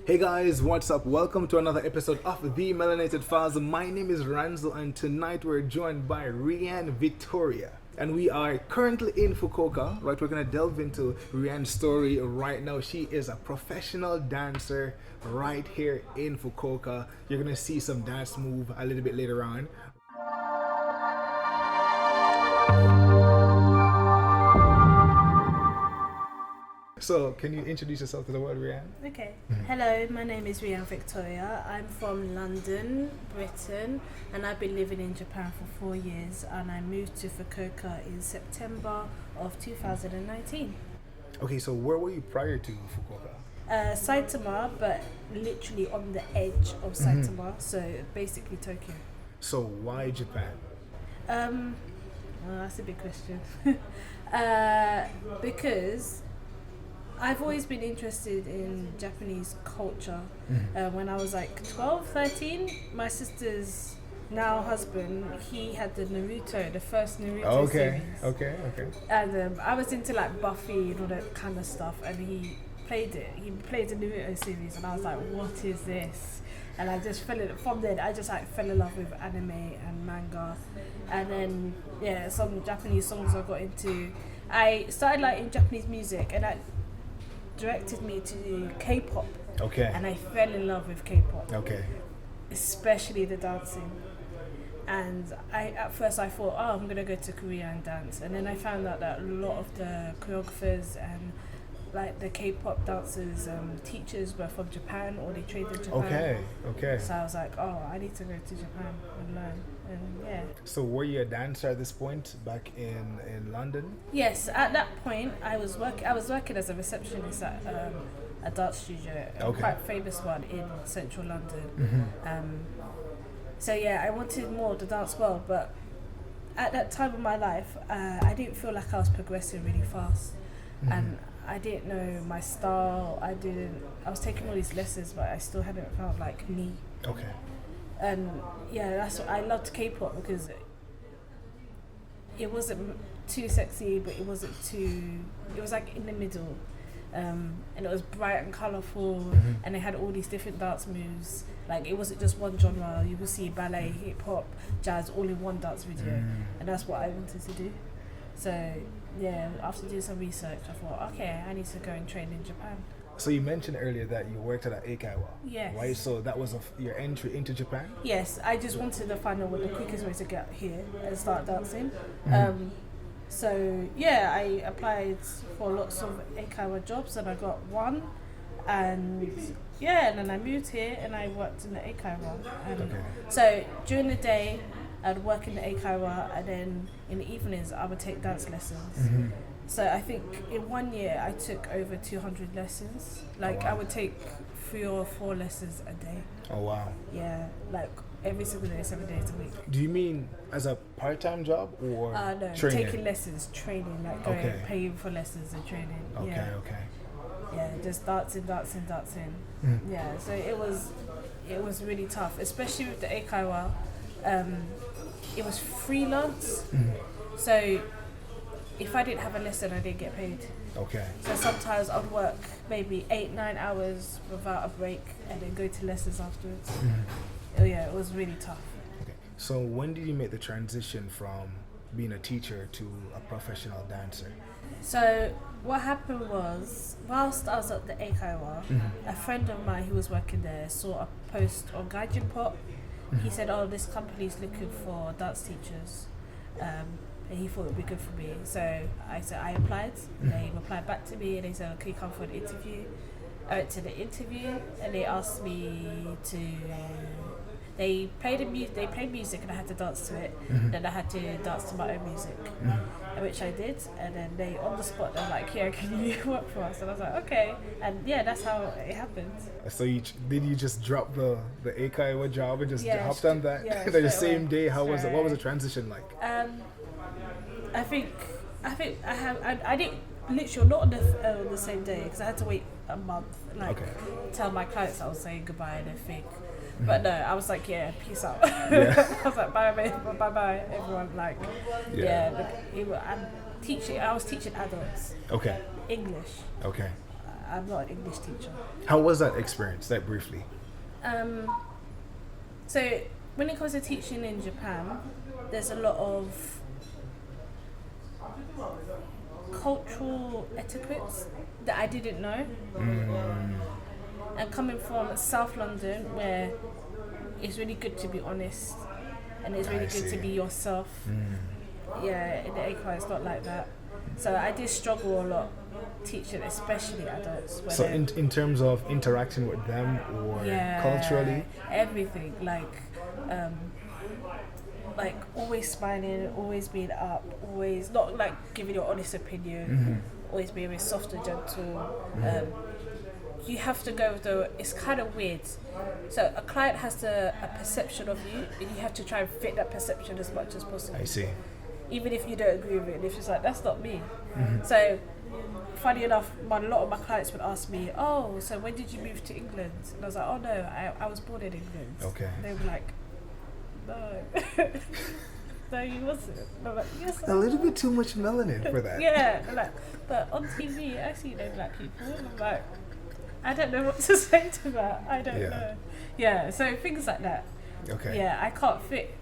Hey guys, what's up? Welcome to another episode of the Melanated Files. My name is Ranzo and tonight we're joined by Riane Victoria. And we are currently in Fukuoka, right? We're going to delve into Riane's story right now. She is a professional dancer right here in Fukuoka. You're going to see some dance move a little bit later on. So, can you introduce yourself to the world, Riane? Okay. Hello, my name is Riane Victoria. I'm from London, Britain, and I've been living in Japan for 4 years, and I moved to Fukuoka in September of 2019. Okay, so where were you prior to Fukuoka? Saitama, but literally on the edge of Saitama, so basically Tokyo. So, why Japan? Well, that's a big question. Because I've always been interested in Japanese culture. When I was like 12, 13, my sister's now husband, he had the first Naruto series. Okay. And I was into like Buffy and all that kind of stuff, and he played it. He played the Naruto series, and I was like, what is this? And I just fell in love with anime and manga. And then, some Japanese songs I got into. I started liking Japanese music, and that directed me to K-pop. Okay. And I fell in love with K-pop. Okay. Especially the dancing. And at first I thought, I'm going to go to Korea and dance. And then I found out that a lot of the choreographers and like the K-pop dancers, teachers were from Japan, or they trained in Japan. Okay. So I was like, I need to go to Japan and learn. And yeah. So were you a dancer at this point back in London? Yes, at that point I was working as a receptionist at a dance studio, a quite famous one in central London. So yeah, I wanted more of the dance world, but at that time of my life, I didn't feel like I was progressing really fast, and I didn't know my style. I was taking all these lessons, but I still hadn't found like me. Okay. And yeah, that's what I loved K-pop, because it wasn't too sexy, but it was like in the middle, and it was bright and colourful, and it had all these different dance moves. Like, it wasn't just one genre. You would see ballet, hip hop, jazz all in one dance video, and that's what I wanted to do. So yeah, after doing some research, I thought, okay, I need to go and train in Japan. So you mentioned earlier that you worked at an eikaiwa. Yes. Right? So that was your entry into Japan? Yes, I just wanted to find out what the quickest way to get here and start dancing. So yeah, I applied for lots of eikaiwa jobs, and I got one. And yeah, and then I moved here and I worked in the eikaiwa. So during the day, I'd work in the eikaiwa, and then in the evenings I would take dance lessons. So I think in 1 year I took over 200 lessons. Like, I would take 3 or 4 lessons a day. Oh wow. Yeah, like every single day, 7 days a week. Do you mean as a part-time job or No, training? taking lessons, training, like going, paying for lessons and training. Okay. Yeah, just dancing. Yeah, so it was really tough, especially with the eikaiwa. It was freelance, so if I didn't have a lesson, I didn't get paid. Okay. So sometimes I'd work maybe 8-9 hours without a break, and then go to lessons afterwards. Oh yeah, it was really tough. Okay. So when did you make the transition from being a teacher to a professional dancer? So what happened was, whilst I was at the eikaiwa, a friend of mine who was working there saw a post on Gaijin Pop. He said, this company's looking for dance teachers, and he thought it would be good for me. So I applied. They replied back to me, and they said, "Okay, come for an interview." I went to the interview, and they asked me to. They played music, and I had to dance to it. Then I had to dance to my own music, which I did. And then they, on the spot, they're like, "Here, can you work for us?" And I was like, "Okay." And yeah, that's how it happened. So did you just drop the eikaiwa job and just hopped on that? Yeah, the same day? How was it? What was the transition like? I think I didn't literally not on the same day, because I had to wait a month, tell my clients I was saying goodbye and everything. But no, I was like, peace out. I was like, bye everyone. Like, I was teaching adults. Okay. English. Okay. I'm not an English teacher. How was that experience, like briefly? So when it comes to teaching in Japan, there's a lot of cultural etiquettes that I didn't know. And coming from South London, where it's really good to be honest and it's really good to be yourself. Yeah, in the AQI it's not like that. So I did struggle a lot teaching, especially adults. So in terms of interacting with them or culturally? Everything, like always smiling, always being up, always not like giving your honest opinion, always being very soft and gentle. You have to go with it's kind of weird. So a client has a perception of you, and you have to try and fit that perception as much as possible. I see. Even if you don't agree with it, if it's like, that's not me. So, funny enough, a lot of my clients would ask me, oh, so when did you move to England? And I was like, oh no, I was born in England. Okay. They were like, no. No, you wasn't. And I'm like, yes, A little bit too much melanin for that. Yeah, I'm like, but on TV, I see no black people. And I'm like, I don't know what to say to that. I don't know. Yeah, so things like that. Okay. Yeah, I can't fit.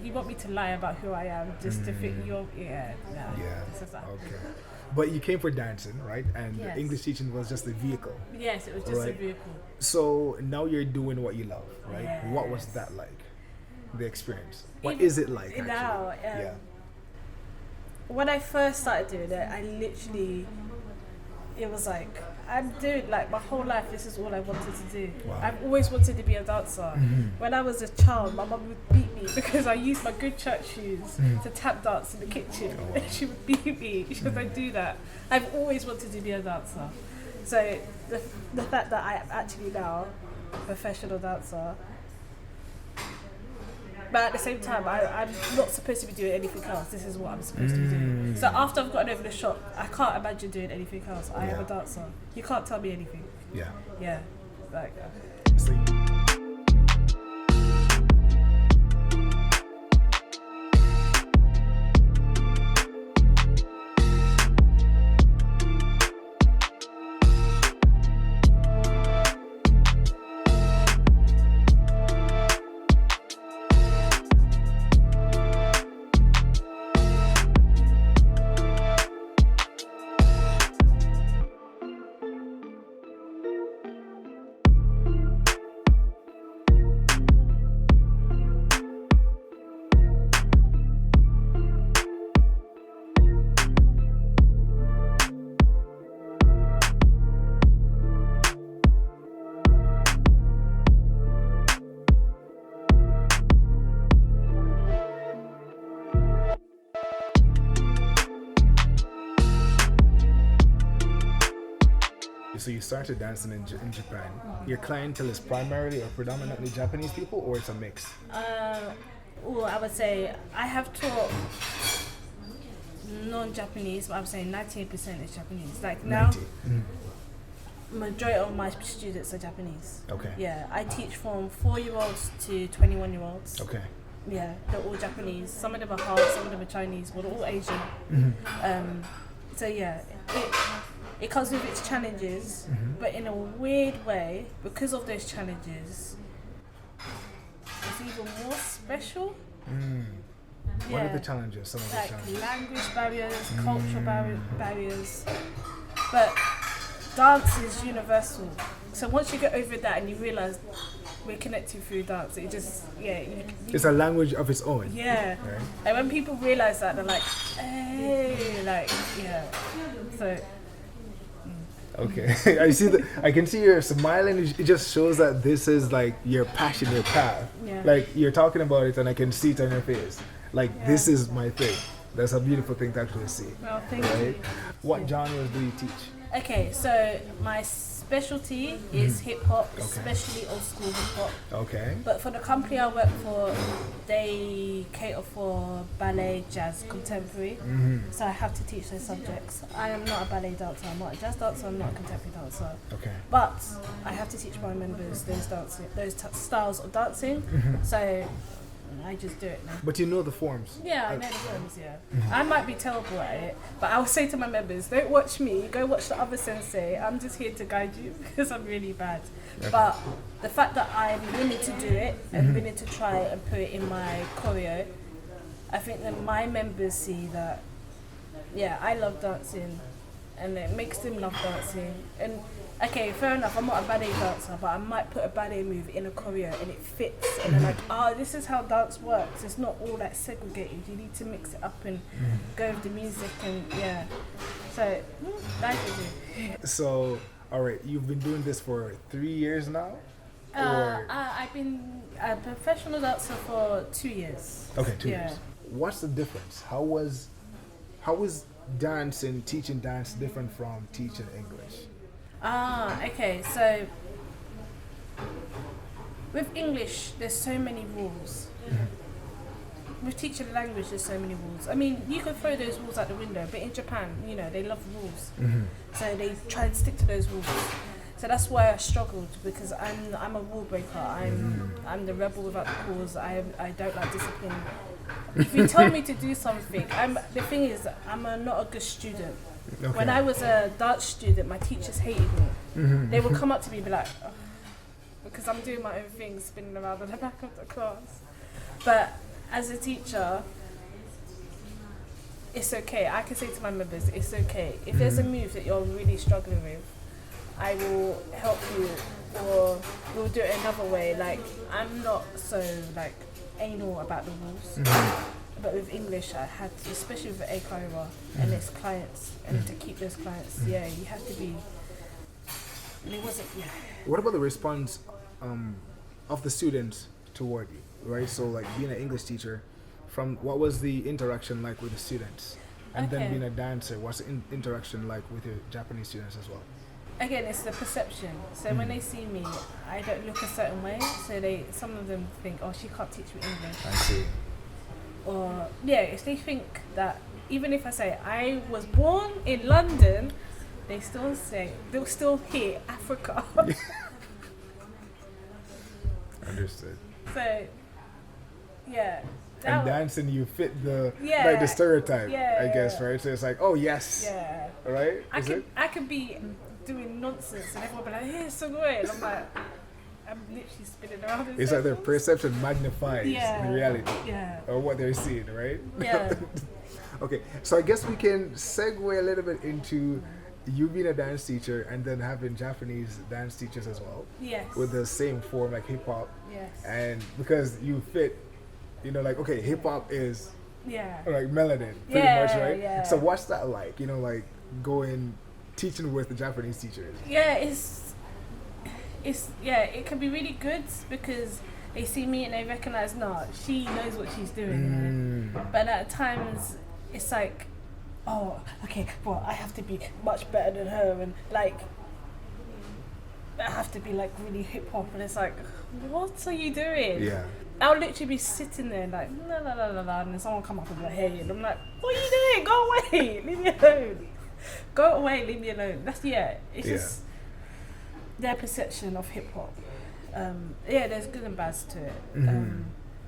You want me to lie about who I am just to fit your This is that. Okay. But you came for dancing, right? And Yes. English teaching was just a vehicle. Yes, it was just a Right. vehicle. So now you're doing what you love, right? What was that like? The experience. What is it like actually? Now, when I first started doing it, it was like, I'm doing like my whole life, this is all I wanted to do. Wow. I've always wanted to be a dancer. When I was a child, my mum would beat me because I used my good church shoes to tap dance in the kitchen. Oh, wow. She would beat me. She was like, do that. I've always wanted to be a dancer. So the fact that I am actually now a professional dancer, but at the same time, I'm not supposed to be doing anything else. This is what I'm supposed to be doing. So after I've gotten over the shock, I can't imagine doing anything else. I am a dancer. You can't tell me anything. Yeah. Yeah. Like, So So you started dancing in Japan. Your clientele is primarily or predominantly Japanese people, or it's a mix? I would say I have taught non-Japanese, but I would say 98% is Japanese. Like now, 90. majority of my students are Japanese. Okay. Yeah, I teach from 4-year-olds to 21-year-olds. Okay. Yeah, they're all Japanese. Some of them are half, some of them are Chinese, but they're all Asian. So yeah, it comes with its challenges, but in a weird way, because of those challenges, it's even more special. What are the challenges? Some of the Like challenges. language barriers, cultural barriers, but dance is universal. So once you get over that and you realise we're connected through dance, it just, It's a language of its own. yeah. Right? And when people realise that, they're like, hey, like, yeah. So, Okay. I can see you're smiling. It just shows that this is like your passion, your path. Yeah. Like you're talking about it and I can see it on your face. Like this is my thing. That's a beautiful thing to actually see. well, thank Right? you. What genres do you teach? Okay, so my specialty is hip hop, especially old school hip hop. Okay. But for the company I work for, they cater for ballet, jazz, contemporary. So I have to teach those subjects. I am not a ballet dancer, I'm not a jazz dancer, I'm not a contemporary dancer. Okay. But I have to teach my members those styles of dancing. So I just do it now. But you know the forms. Yeah, I know the forms, yeah. I might be terrible at it, but I'll say to my members, don't watch me, go watch the other sensei. I'm just here to guide you because I'm really bad. Okay. But the fact that I'm willing to do it and willing to try and put it in my choreo, I think that my members see that, yeah, I love dancing and it makes them love dancing. And okay, fair enough, I'm not a ballet dancer, but I might put a ballet move in a choreo and it fits. And they're like, oh, this is how dance works. It's not all that segregated. You need to mix it up and go with the music and yeah. So, I do. So, all right, you've been doing this for 3 years now? Or? I've been a professional dancer for 2 years. Okay, 2 years. What's the difference? How is dancing, teaching dance different from teaching English? Okay, so with English, there's so many rules. With teaching language, there's so many rules. I mean, you could throw those rules out the window, but in Japan, you know, they love rules. So they try and stick to those rules. So that's why I struggled, because I'm a rule breaker. I'm the rebel without the cause. I don't like discipline. If you tell me to do something, the thing is, I'm not a good student. Okay. When I was a dance student, my teachers hated me. They would come up to me and be like, oh, because I'm doing my own thing, spinning around in the back of the class. But as a teacher, it's okay. I can say to my members, it's okay. If there's a move that you're really struggling with, I will help you, or we'll do it another way. Like, I'm not so like anal about the rules. But with English, I had to, especially with the Eikaiwa and its clients, and to keep those clients, yeah, you have to be. And it wasn't. Yeah. What about the response of the students toward you? Right. So, like being an English teacher, what was the interaction like with the students, and then being a dancer, what's the interaction like with your Japanese students as well? Again, it's the perception. So when they see me, I don't look a certain way. So some of them think, oh, she can't teach me English. I see. Or yeah, if they think that, even if I say I was born in London, they'll still hear Africa. Understood. So yeah. And dancing, you fit the stereotype, I guess, right? So it's like, oh yes, right? I could be doing nonsense and everyone will be like, hey, so good. And I'm like, I'm literally spinning around. It's like their perception magnifies the reality or what they're seeing, right? Yeah. Okay, so I guess we can segue a little bit into you being a dance teacher and then having Japanese dance teachers as well. Yes. With the same form, like hip hop. Yes. And because you fit, you know, like, okay, hip hop is like melanin, pretty much, right? Yeah. So what's that like? You know, like teaching with the Japanese teachers. Yeah, it can be really good because they see me and they recognize, no, she knows what she's doing. Right? But at times, it's like, oh, okay, well, I have to be much better than her, and like, I have to be like really hip hop, and it's like, what are you doing? Yeah. I'll literally be sitting there like, la la la la la, and then someone come up and be like, hey, and I'm like, what are you doing? Go away, leave me alone. Go away, leave me alone. It's just their perception of hip hop. There's good and bad to it.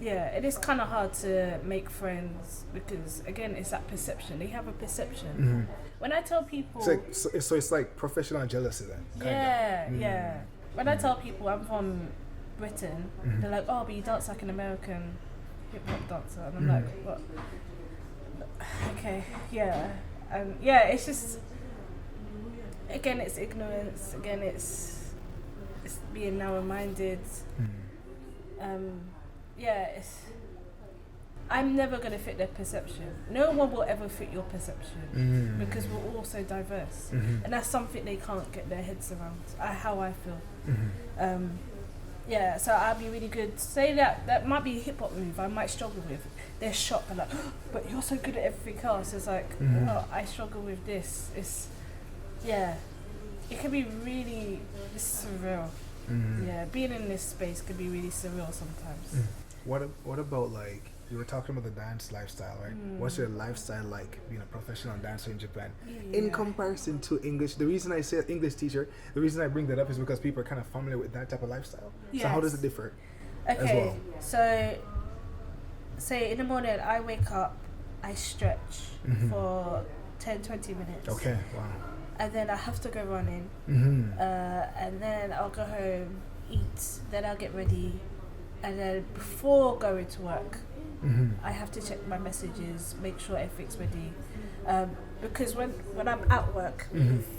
It is kind of hard to make friends because, again, it's that perception. They have a perception. When I tell people, so it's like professional jealousy then. Yeah. When I tell people I'm from Britain, they're like, oh, but you dance like an American hip hop dancer, and I'm like, what? Okay, yeah. It's just, again, it's ignorance. Again, it's being narrow-minded. I'm never going to fit their perception. No one will ever fit your perception because we're all so diverse, and that's something they can't get their heads around. How I feel. So I'll be really good. Say that might be a hip hop move I might struggle with. They're shocked and like, oh, but you're so good at everything else. It's like, I struggle with this. It can be really surreal. Being in this space can be really surreal sometimes. What about, like, you were talking about the dance lifestyle, right? What's your lifestyle like being a professional dancer in Japan in comparison to English? The reason I say English teacher, the reason I bring that up is because people are kind of familiar with that type of lifestyle. So how does it differ as well? So say in the morning I wake up, I stretch for 10-20 minutes. Okay, wow. And then I have to go running. And then I'll go home, eat, then I'll get ready. And then before going to work, I have to check my messages, make sure everything's ready. Because when I'm at work,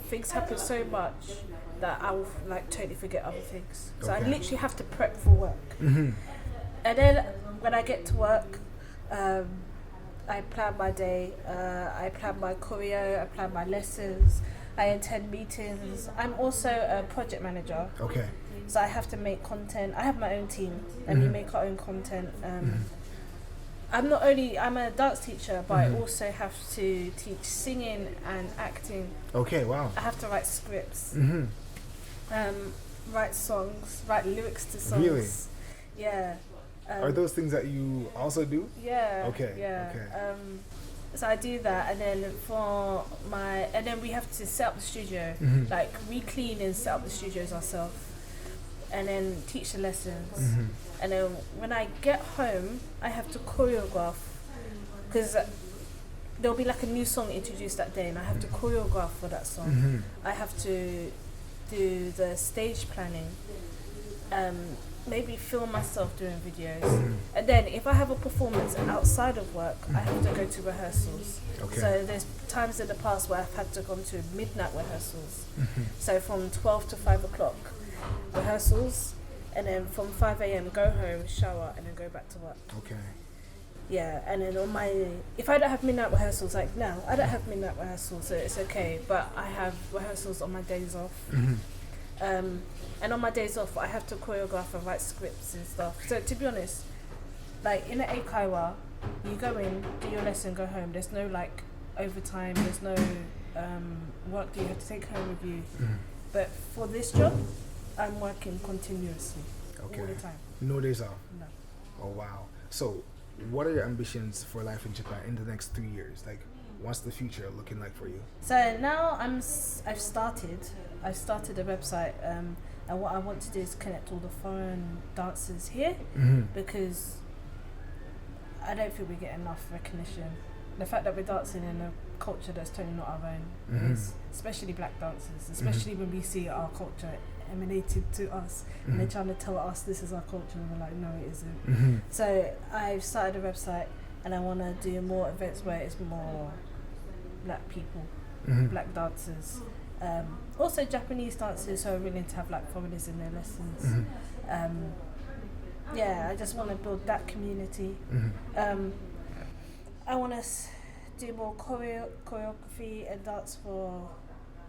things happen so much that I will like totally forget other things. So I literally have to prep for work. And then when I get to work, I plan my day, I plan my choreo, I plan my lessons, I attend meetings. I'm also a project manager. Okay. So I have to make content. I have my own team and we make our own content. I'm a dance teacher, but I also have to teach singing and acting. Okay, wow. I have to write scripts, write songs, write lyrics to songs. Really? Yeah. Are those things that you also do? Yeah. Okay. Yeah. Okay. So I do that, and then we have to set up the studio. Like we clean and set up the studios ourselves, and then teach the lessons. And then when I get home, I have to choreograph, because there'll be like a new song introduced that day, and I have to choreograph for that song. I have to do the stage planning, maybe film myself doing videos. And then if I have a performance outside of work, I have to go to rehearsals. Okay. So there's times in the past where I've had to go to midnight rehearsals. So from 12 to 5 o'clock rehearsals, and then from 5 a.m. go home, shower, and then go back to work. Okay. Yeah, and then if I don't have midnight rehearsals, like now, I don't have midnight rehearsals, so it's okay, but I have rehearsals on my days off. And on my days off, I have to choreograph and write scripts and stuff. So to be honest, like in the Eikaiwa, you go in, do your lesson, go home. There's no like overtime, there's no work that you have to take home with you. But for this job, I'm working continuously, all the time. No days off? No. Oh, wow. So, what are your ambitions for life in Japan in the next 3 years? Like, what's the future looking like for you? So now I've started a website, and what I want to do is connect all the foreign dancers here, because I don't think we get enough recognition. The fact that we're dancing in a culture that's totally not our own, especially black dancers, especially when we see our culture emanated to us, and they're trying to tell us this is our culture, and we're like, no, it isn't. So I've started a website, and I want to do more events where it's more black people, black dancers, also Japanese dancers who are willing to have like foreigners in their lessons. I just want to build that community. I want to do more choreography and dance for.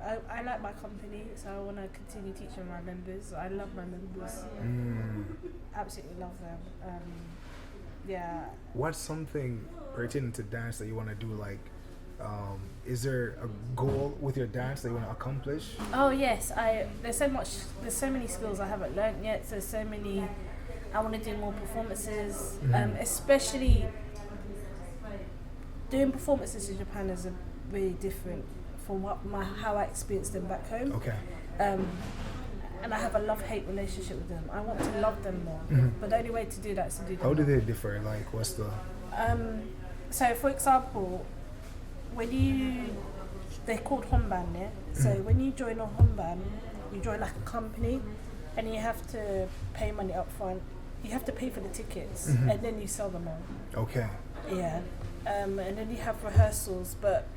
I like my company, so I want to continue teaching my members. I love my members. Absolutely love them. What's something pertaining to dance that you want to do? Like, is there a goal with your dance that you want to accomplish? Oh yes, there's so many skills I haven't learned yet. There's so many. I want to do more performances, especially doing performances in Japan is really different from how I experienced them back home. Okay. And I have a love-hate relationship with them. I want to love them more, but the only way to do that is to do them. How do they differ? Like, what's the? So, for example, they're called honban, yeah. So when you join a honban, you join like a company, and you have to pay money up front. You have to pay for the tickets, and then you sell them all. Okay. Yeah, and then you have rehearsals, but.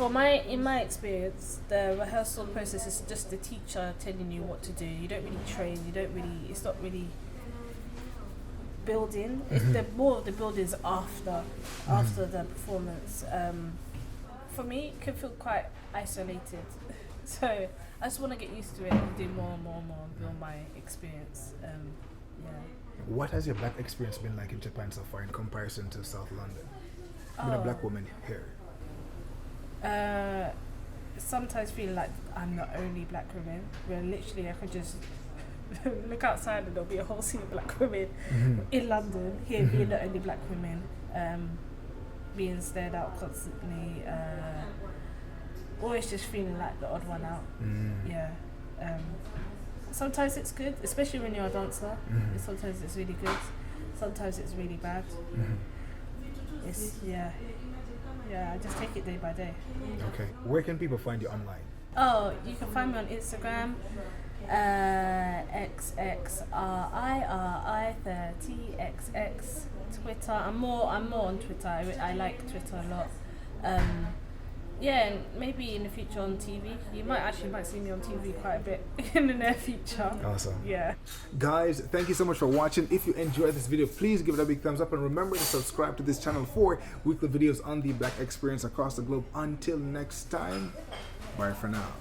In my experience, the rehearsal process is just the teacher telling you what to do. You don't really train. It's not really building. More of the building is after the performance. For me, it can feel quite isolated. So I just want to get used to it and do more and build my experience. What has your black experience been like in Japan so far in comparison to South London? Being a black woman here. Sometimes feel like I'm the only black woman, where literally I could just look outside and there'll be a whole sea of black women in London, here being the only black women, being stared out constantly, always just feeling like the odd one out. Sometimes it's good, especially when you're a dancer. Sometimes it's really good. sometimes it's really bad. It's yeah, I just take it day by day. Okay. Where can people find you online? Oh, you can find me on Instagram, XXRIRI30XX, Twitter. I'm more on Twitter. I like Twitter a lot. Yeah, and maybe in the future on TV. You might see me on TV quite a bit in the near future. Awesome. Yeah. Guys, thank you so much for watching. If you enjoyed this video, please give it a big thumbs up and remember to subscribe to this channel for weekly videos on the Black experience across the globe. Until next time, bye for now.